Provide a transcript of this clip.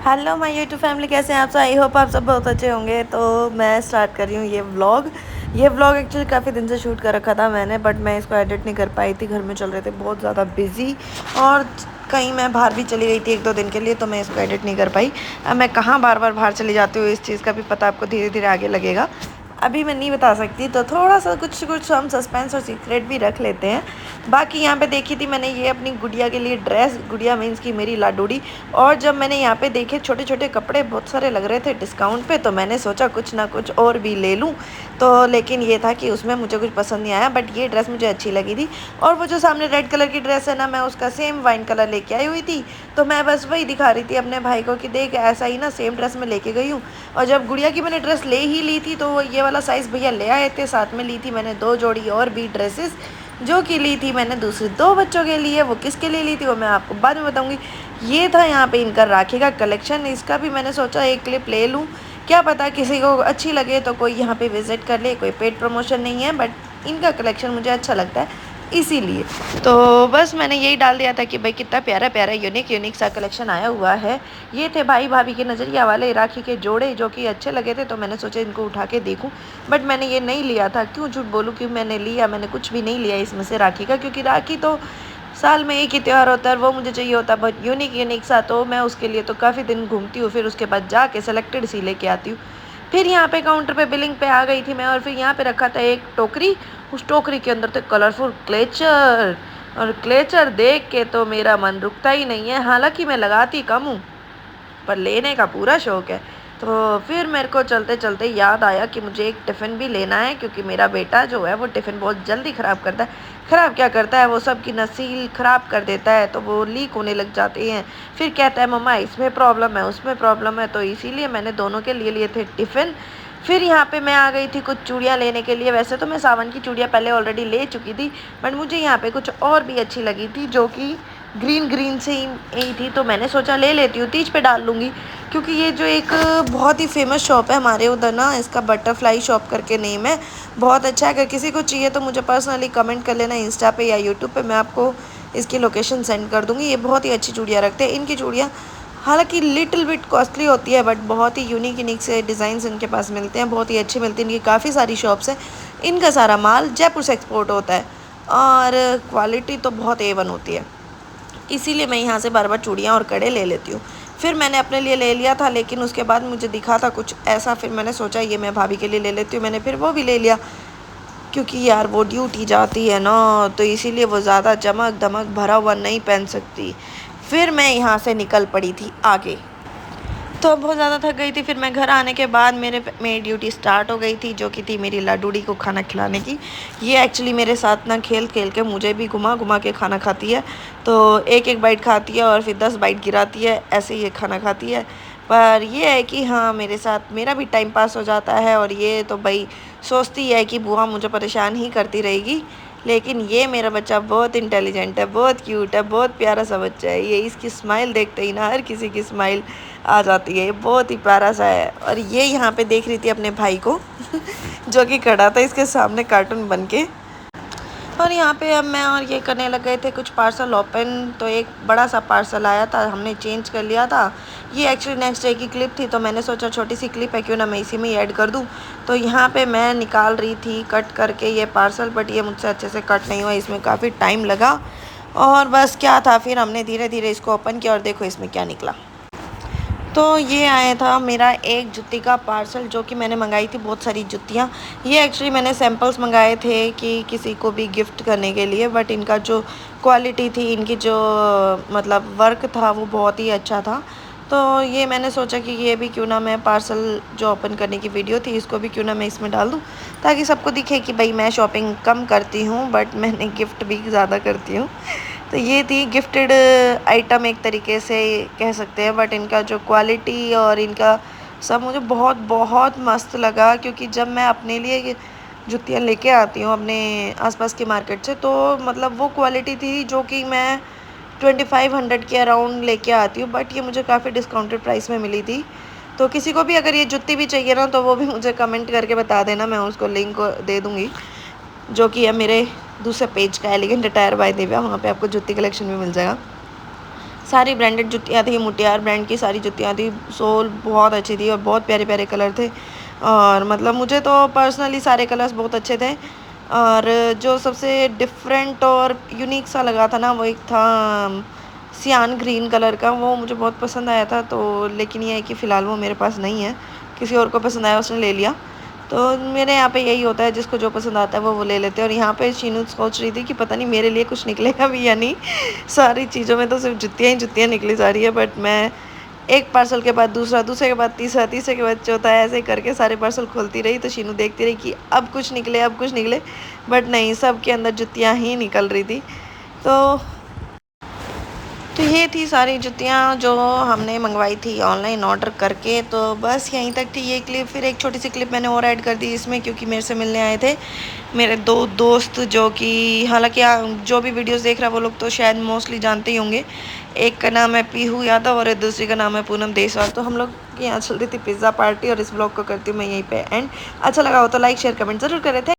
Hello my YouTube family, कैसे हैं आप सब। आई होप आप सब बहुत अच्छे होंगे। तो मैं स्टार्ट कर रही हूँ ये व्लॉग एक्चुअली काफ़ी दिन से शूट कर रखा था मैंने, बट मैं इसको एडिट नहीं कर पाई थी। घर में चल रहे थे बहुत ज़्यादा बिजी, और कहीं मैं बाहर भी चली गई थी 1-2 दिन के लिए, तो मैं इसको एडिट नहीं कर पाई। अब मैं कहाँ बार बार बाहर चली जाती हूँ, इस चीज़ का भी पता आपको धीरे धीरे आगे लगेगा। अभी मैं नहीं बता सकती, तो थोड़ा सा कुछ कुछ हम सस्पेंस और सीक्रेट भी रख लेते हैं। बाकी यहाँ पे देखी थी मैंने ये अपनी गुड़िया के लिए ड्रेस, गुड़िया मीन्स की मेरी लाडूड़ी। और जब मैंने यहाँ पे देखे छोटे छोटे कपड़े बहुत सारे लग रहे थे डिस्काउंट पे, तो मैंने सोचा कुछ ना कुछ और भी ले लूँ। तो लेकिन ये था कि उसमें मुझे कुछ पसंद नहीं आया, बट ये ड्रेस मुझे अच्छी लगी थी। और वो जो सामने रेड कलर की ड्रेस है ना, मैं उसका सेम वाइन कलर लेके आई हुई थी। तो मैं बस वही दिखा रही थी अपने भाई को कि देख ऐसा ही ना सेम ड्रेस में लेके गई हूँ। और जब गुड़िया की मैंने ड्रेस ले ही ली थी, तो वो ये वाला साइज़ भैया ले आए थे। साथ में ली थी मैंने 2 जोड़ी और भी ड्रेसेस, जो कि ली थी मैंने दूसरे 2 बच्चों के लिए। वो किसके लिए ली थी वो मैं आपको बाद में बताऊंगी। ये था यहाँ पे इनका राखी का कलेक्शन। इसका भी मैंने सोचा एक क्लिप ले लूँ, क्या पता किसी को अच्छी लगे तो कोई यहाँ पे विज़िट कर ले। कोई पेड प्रमोशन नहीं है, बट इनका कलेक्शन मुझे अच्छा लगता है इसीलिए। तो बस मैंने यही डाल दिया था कि भाई कितना प्यारा प्यारा यूनिक सा कलेक्शन आया हुआ है। ये थे भाई भाभी के नज़रिया वाले राखी के जोड़े, जो कि अच्छे लगे थे, तो मैंने सोचा इनको उठा के देखूं। बट मैंने ये नहीं लिया था, क्यों झूठ बोलूं कि मैंने कुछ भी नहीं लिया इसमें से राखी का, क्योंकि राखी तो साल में एक ही त्यौहार होता है, वो मुझे चाहिए होता है बहुत यूनिक सा। तो मैं उसके लिए तो काफ़ी दिन घूमती हूँ, फिर उसके बाद जाके सेलेक्टेड सी लेके आती हूँ। फिर यहाँ पे काउंटर पे बिलिंग पे आ गई थी मैं, और फिर यहाँ पे रखा था एक टोकरी। उस टोकरी के अंदर थे कलरफुल क्लेचर, और क्लेचर देख के तो मेरा मन रुकता ही नहीं है। हालांकि मैं लगाती कम हूँ, पर लेने का पूरा शौक़ है। तो फिर मेरे को चलते चलते याद आया कि मुझे एक टिफ़िन भी लेना है, क्योंकि मेरा बेटा जो है वो टिफ़िन बहुत जल्दी ख़राब करता है। ख़राब क्या करता है, वो सब की नसील ख़राब कर देता है, तो वो लीक होने लग जाते हैं। फिर कहता है मम्मा इसमें प्रॉब्लम है, उसमें प्रॉब्लम है। तो इसीलिए मैंने दोनों के लिए लिए थे टिफ़िन। फिर यहाँ पे मैं आ गई थी कुछ चूड़ियाँ लेने के लिए। वैसे तो मैं सावन की चूड़ियाँ पहले ऑलरेडी ले चुकी थी, बट मुझे यहाँ पे कुछ और भी अच्छी लगी थी, जो कि ग्रीन से ही थी। तो मैंने सोचा ले लेती हूँ, तीज पे डाल लूँगी। क्योंकि ये जो एक बहुत ही फेमस शॉप है हमारे उधर ना, इसका बटरफ्लाई शॉप करके नेम है, बहुत अच्छा है। अगर किसी को चाहिए तो मुझे पर्सनली कमेंट कर लेना इंस्टा पे या यूट्यूब पे, मैं आपको इसकी लोकेशन सेंड कर दूँगी। ये बहुत ही अच्छी चूड़ियाँ रखते हैं। इनकी चूड़ियाँ हालांकि लिटिल बिट कॉस्टली होती है, बट बहुत ही यूनिक से डिज़ाइंस इनके पास मिलते हैं, बहुत ही अच्छे मिलते हैं। इनकी काफ़ी सारी शॉप्स हैं। इनका सारा माल जयपुर से एक्सपोर्ट होता है, और क्वालिटी तो बहुत A1 होती है। इसीलिए मैं यहाँ से बार बार चूड़ियाँ और कड़े ले लेती हूँ। फिर मैंने अपने लिए ले लिया था, लेकिन उसके बाद मुझे दिखा था कुछ ऐसा, फिर मैंने सोचा ये मैं भाभी के लिए ले लेती हूँ। मैंने फिर वो भी ले लिया, क्योंकि यार वो ड्यूटी जाती है ना, तो इसीलिए वो ज़्यादा चमक धमक भरा हुआ नहीं पहन सकती। फिर मैं यहाँ से निकल पड़ी थी आगे। तो बहुत ज़्यादा थक गई थी। फिर मैं घर आने के बाद मेरी ड्यूटी स्टार्ट हो गई थी, जो कि थी मेरी लाडूड़ी को खाना खिलाने की। ये एक्चुअली मेरे साथ ना खेल खेल के मुझे भी घुमा घुमा के खाना खाती है। तो एक एक बाइट खाती है और फिर 10 बाइट गिराती है, ऐसे ये खाना खाती है। पर ये है कि हाँ, मेरे साथ मेरा भी टाइम पास हो जाता है, और ये तो भाई सोचती है कि बुआ मुझे परेशान ही करती रहेगी। लेकिन ये मेरा बच्चा बहुत इंटेलिजेंट है, बहुत क्यूट है, बहुत प्यारा सा बच्चा है। ये इसकी स्माइल देखते ही ना हर किसी की स्माइल आ जाती है। ये बहुत ही प्यारा सा है। और ये यहाँ पे देख रही थी अपने भाई को जो कि खड़ा था इसके सामने कार्टून बन के। और यहाँ पे अब मैं और ये करने लग गए थे कुछ पार्सल ओपन। तो एक बड़ा सा पार्सल आया था, हमने चेंज कर लिया था। ये एक्चुअली नेक्स्ट डे की क्लिप थी, तो मैंने सोचा छोटी सी क्लिप है, क्यों ना मैं इसी में ही ऐड कर दूँ। तो यहाँ पे मैं निकाल रही थी कट करके ये पार्सल, बट ये मुझसे अच्छे से कट नहीं हुआ, इसमें काफ़ी टाइम लगा। और बस क्या था, फिर हमने धीरे धीरे इसको ओपन किया, और देखो इसमें क्या निकला। तो ये आया था मेरा एक जुत्ती का पार्सल, जो कि मैंने मंगाई थी बहुत सारी जुतियाँ। ये एक्चुअली मैंने सैम्पल्स मंगाए थे कि किसी को भी गिफ्ट करने के लिए, बट इनका जो क्वालिटी थी, इनकी जो मतलब वर्क था, वो बहुत ही अच्छा था। तो ये मैंने सोचा कि ये भी क्यों ना मैं पार्सल जो ओपन करने की वीडियो थी, इसको भी क्यों ना मैं इसमें डाल दूँ, ताकि सबको दिखे कि भाई मैं शॉपिंग कम करती हूँ, बट मैंने गिफ्ट भी ज़्यादा करती हूँ। तो ये थी गिफ्टेड आइटम एक तरीके से कह सकते हैं, बट इनका जो क्वालिटी और इनका सब मुझे बहुत बहुत मस्त लगा। क्योंकि जब मैं अपने लिए जुतियाँ लेके आती हूँ अपने आसपास की मार्केट से, तो मतलब वो क्वालिटी थी जो कि मैं 2500 के अराउंड लेके आती हूँ, बट ये मुझे काफ़ी डिस्काउंटेड प्राइस में मिली थी। तो किसी को भी अगर ये जुत्ती भी चाहिए ना, तो वो भी मुझे कमेंट करके बता देना, मैं उसको लिंक दे दूँगी, जो कि है मेरे दूसरे पेज का एलिगेंट अटायर बाय दिव्या। वहाँ पे आपको जुत्ती कलेक्शन भी मिल जाएगा। सारी ब्रांडेड जुतियाँ थी, मुटियार ब्रांड की सारी जुतियाँ थी, सोल बहुत अच्छी थी और बहुत प्यारे प्यारे कलर थे। और मतलब मुझे तो पर्सनली सारे कलर्स बहुत अच्छे थे। और जो सबसे डिफरेंट और यूनिक सा लगा था ना, वो एक था सियान ग्रीन कलर का, वो मुझे बहुत पसंद आया था। तो लेकिन ये है कि फ़िलहाल वो मेरे पास नहीं है, किसी और को पसंद आया उसने ले लिया। तो मेरे यहाँ पे यही होता है, जिसको जो पसंद आता है वो ले लेते हैं। और यहाँ पे शीनू सोच रही थी कि पता नहीं मेरे लिए कुछ निकलेगा भी या नहीं। सारी चीज़ों में तो सिर्फ जुतियाँ ही जुतियाँ निकली जा रही है, बट मैं एक पार्सल के बाद दूसरा, दूसरे के बाद तीसरा, तीसरे के बाद चौथा, ऐसे करके सारे पार्सल खोलती रही। तो शीनू देखती रही कि अब कुछ निकले, अब कुछ निकले, बट नहीं, सब के अंदर जुतियाँ ही निकल रही थी। तो ये थी सारी जुतियाँ जो हमने मंगवाई थी ऑनलाइन ऑर्डर करके। तो बस यहीं तक थी ये क्लिप। फिर एक छोटी सी क्लिप मैंने और ऐड कर दी इसमें, क्योंकि मेरे से मिलने आए थे मेरे दो दोस्त, जो कि हालांकि जो भी वीडियोस देख रहा है वो लोग तो शायद मोस्टली जानते ही होंगे। एक का नाम है पीहू यादव और दूसरी का नाम है पूनम देसवाल। तो हम लोग की यहाँ चल रही थी पिज़्ज़ा पार्टी, और इस ब्लॉग को करती हूँ मैं यहीं पे एंड। अच्छा लगा हो तो लाइक शेयर कमेंट ज़रूर करें।